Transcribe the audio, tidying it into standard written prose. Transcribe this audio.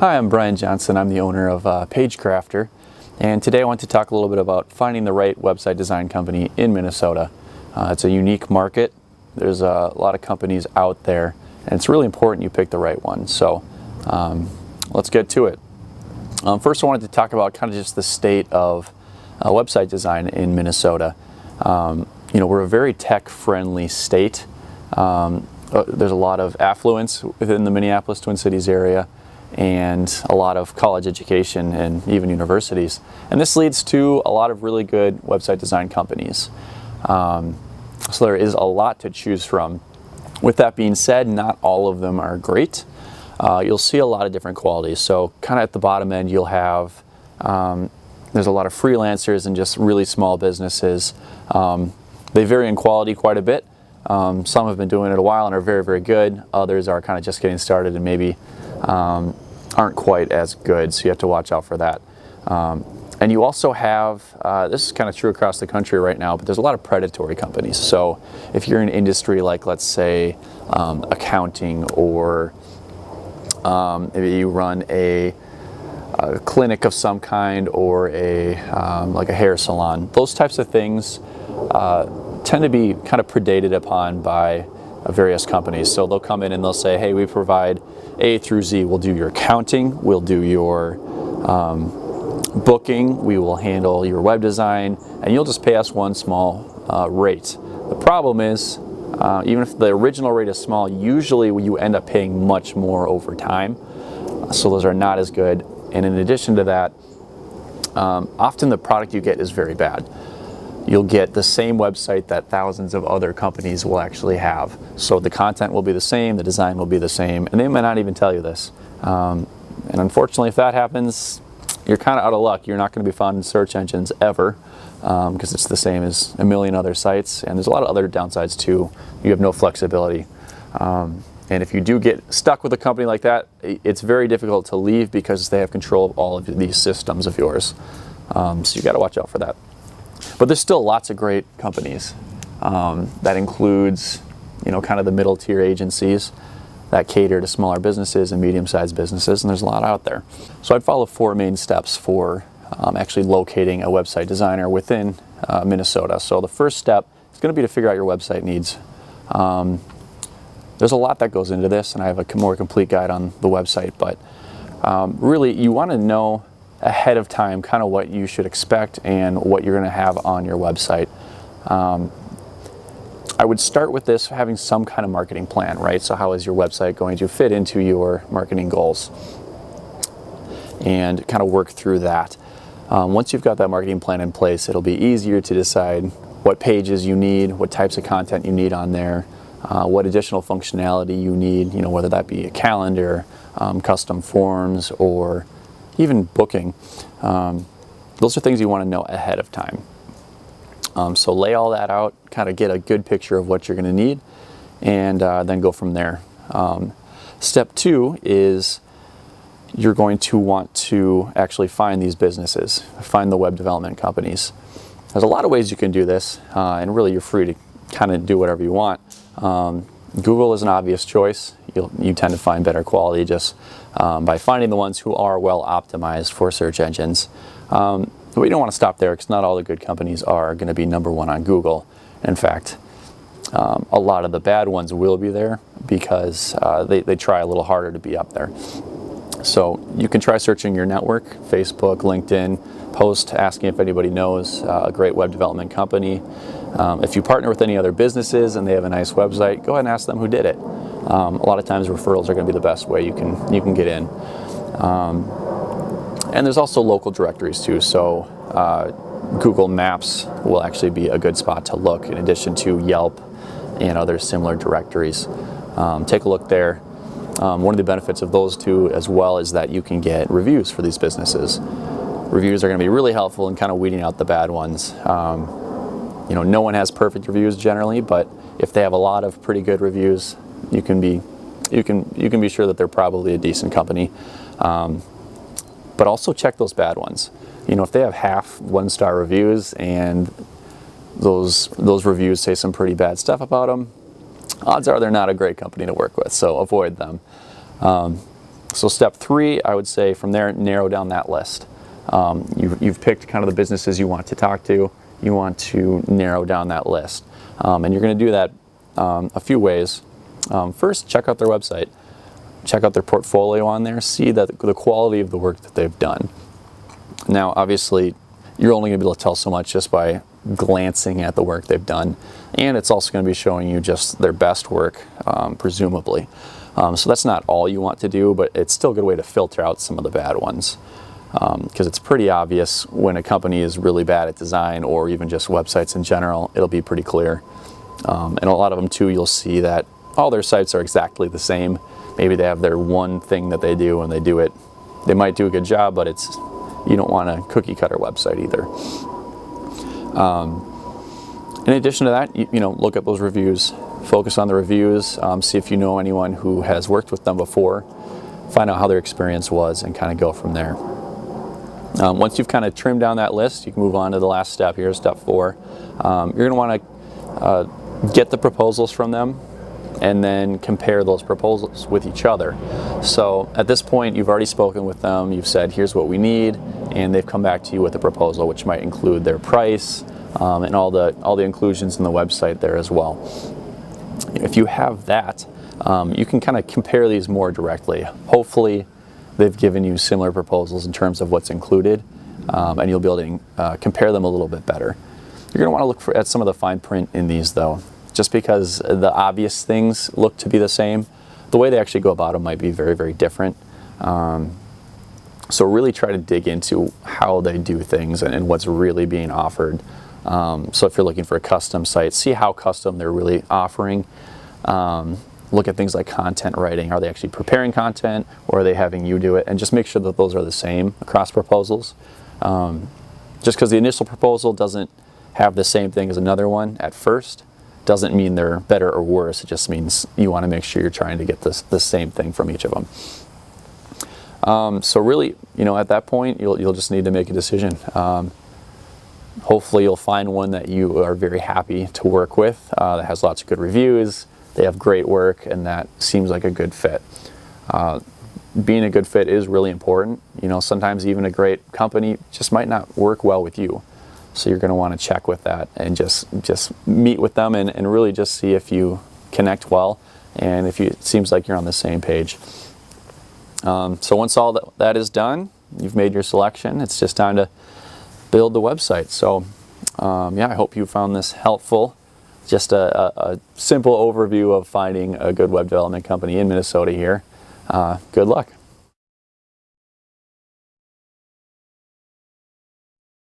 Hi, I'm Brian Johnson. I'm the owner of PageCrafter, and today I want to talk a little bit about finding the right website design company in Minnesota. It's a unique market. There's a lot of companies out there, and it's really important you pick the right one. So let's get to it. First, I wanted to talk about kind of just the state of website design in Minnesota. We're a very tech-friendly state. There's a lot of affluence within the Minneapolis Twin Cities area, and a lot of college education and even universities. And this leads to a lot of really good website design companies. So there is a lot to choose from. With that being said, not all of them are great. You'll see a lot of different qualities. So kind of at the bottom end, you'll have, there's a lot of freelancers and just really small businesses. They vary in quality quite a bit. Some have been doing it a while and are very, very good. Others are kind of just getting started and maybe aren't quite as good, so you have to watch out for that. And you also have, this is kind of true across the country right now, but there's a lot of predatory companies. So if you're in an industry like, let's say, accounting, or maybe you run a clinic of some kind, or like a hair salon, those types of things tend to be kind of predated upon by various companies. So they'll come in and they'll say, hey, we provide A through Z. We'll do your accounting, we'll do your booking, we will handle your web design, and you'll just pay us one small rate. The problem is, even if the original rate is small, usually you end up paying much more over time. So those are not as good. And in addition to that, often the product you get is very bad. You'll get the same website that thousands of other companies will actually have. So the content will be the same, the design will be the same, and they might not even tell you this. And unfortunately, if that happens, you're kind of out of luck. You're not going to be found in search engines ever, because it's the same as a million other sites. And there's a lot of other downsides too. You have no flexibility. And if you do get stuck with a company like that, it's very difficult to leave because they have control of all of these systems of yours. So you got to watch out for that. But there's still lots of great companies. That includes, kind of the middle tier agencies that cater to smaller businesses and medium-sized businesses, and there's a lot out there. So I'd follow 4 main steps for actually locating a website designer within Minnesota. So the first step is going to be to figure out your website needs. There's a lot that goes into this, and I have a more complete guide on the website, but really you want to know ahead of time kind of what you should expect and what you're going to have on your website. I would start with this having some kind of marketing plan, right? So how is your website going to fit into your marketing goals? And kind of work through that. Once you've got that marketing plan in place, it'll be easier to decide what pages you need, what types of content you need on there, what additional functionality you need, whether that be a calendar, custom forms, or even booking. Those are things you want to know ahead of time. So lay all that out, kind of get a good picture of what you're going to need, and then go from there. Step 2 is you're going to want to actually find these businesses, find the web development companies. There's a lot of ways you can do this, and really you're free to kind of do whatever you want. Google is an obvious choice. You tend to find better quality just by finding the ones who are well optimized for search engines. But we don't want to stop there, because not all the good companies are going to be #1 on Google. In fact, a lot of the bad ones will be there because they try a little harder to be up there. So you can try searching your network, Facebook, LinkedIn, post asking if anybody knows a great web development company. If you partner with any other businesses and they have a nice website, go ahead and ask them who did it. A lot of times referrals are going to be the best way you can get in. And there's also local directories too. So Google Maps will actually be a good spot to look, in addition to Yelp and other similar directories. Take a look there. One of the benefits of those two as well is that you can get reviews for these businesses. Reviews are going to be really helpful in kind of weeding out the bad ones. No one has perfect reviews generally, but if they have a lot of pretty good reviews, you can be sure that they're probably a decent company. But also check those bad ones. If they have half 1-star reviews and those reviews say some pretty bad stuff about them, odds are they're not a great company to work with, so avoid them. So step 3, I would say from there, narrow down that list. You've picked kind of the businesses you want to talk to. You want to narrow down that list. And you're going to do that a few ways. First, check out their website. Check out their portfolio on there. See the quality of the work that they've done. Now, obviously, you're only going to be able to tell so much just by glancing at the work they've done. And it's also going to be showing you just their best work, presumably. So that's not all you want to do, but it's still a good way to filter out some of the bad ones. Because it's pretty obvious when a company is really bad at design or even just websites in general. It'll be pretty clear. And a lot of them too, you'll see that all their sites are exactly the same. Maybe they have their one thing that they do and they do it. They might do a good job, but you don't want a cookie cutter website either. In addition to that, you know, look at those reviews. Focus on the reviews. See if you know anyone who has worked with them before. Find out how their experience was and kind of go from there. Once you've kind of trimmed down that list, you can move on to the last step here, step 4. You're going to want to get the proposals from them and then compare those proposals with each other. So at this point, you've already spoken with them, you've said, here's what we need, and they've come back to you with a proposal, which might include their price and all the inclusions in the website there as well. If you have that, you can kind of compare these more directly. Hopefully, they've given you similar proposals in terms of what's included, and you'll be able to compare them a little bit better. You're going to want to look at some of the fine print in these, though. Just because the obvious things look to be the same, the way they actually go about them might be very, very different. So really try to dig into how they do things and what's really being offered. So if you're looking for a custom site, see how custom they're really offering. Look at things like content writing. Are they actually preparing content, or are they having you do it? And just make sure that those are the same across proposals. Just because the initial proposal doesn't have the same thing as another one at first doesn't mean they're better or worse. It just means you want to make sure you're trying to get the same thing from each of them. So really, you know, at that point, you'll just need to make a decision. Hopefully you'll find one that you are very happy to work with, that has lots of good reviews, they have great work, and that seems like a good fit. Being a good fit is really important. You know, sometimes even a great company just might not work well with you. So you're going to want to check with that and just meet with them and really just see if you connect well and if it seems like you're on the same page. So once all that is done, you've made your selection, it's just time to build the website. So yeah, I hope you found this helpful. Just a simple overview of finding a good web development company in Minnesota here. Good luck.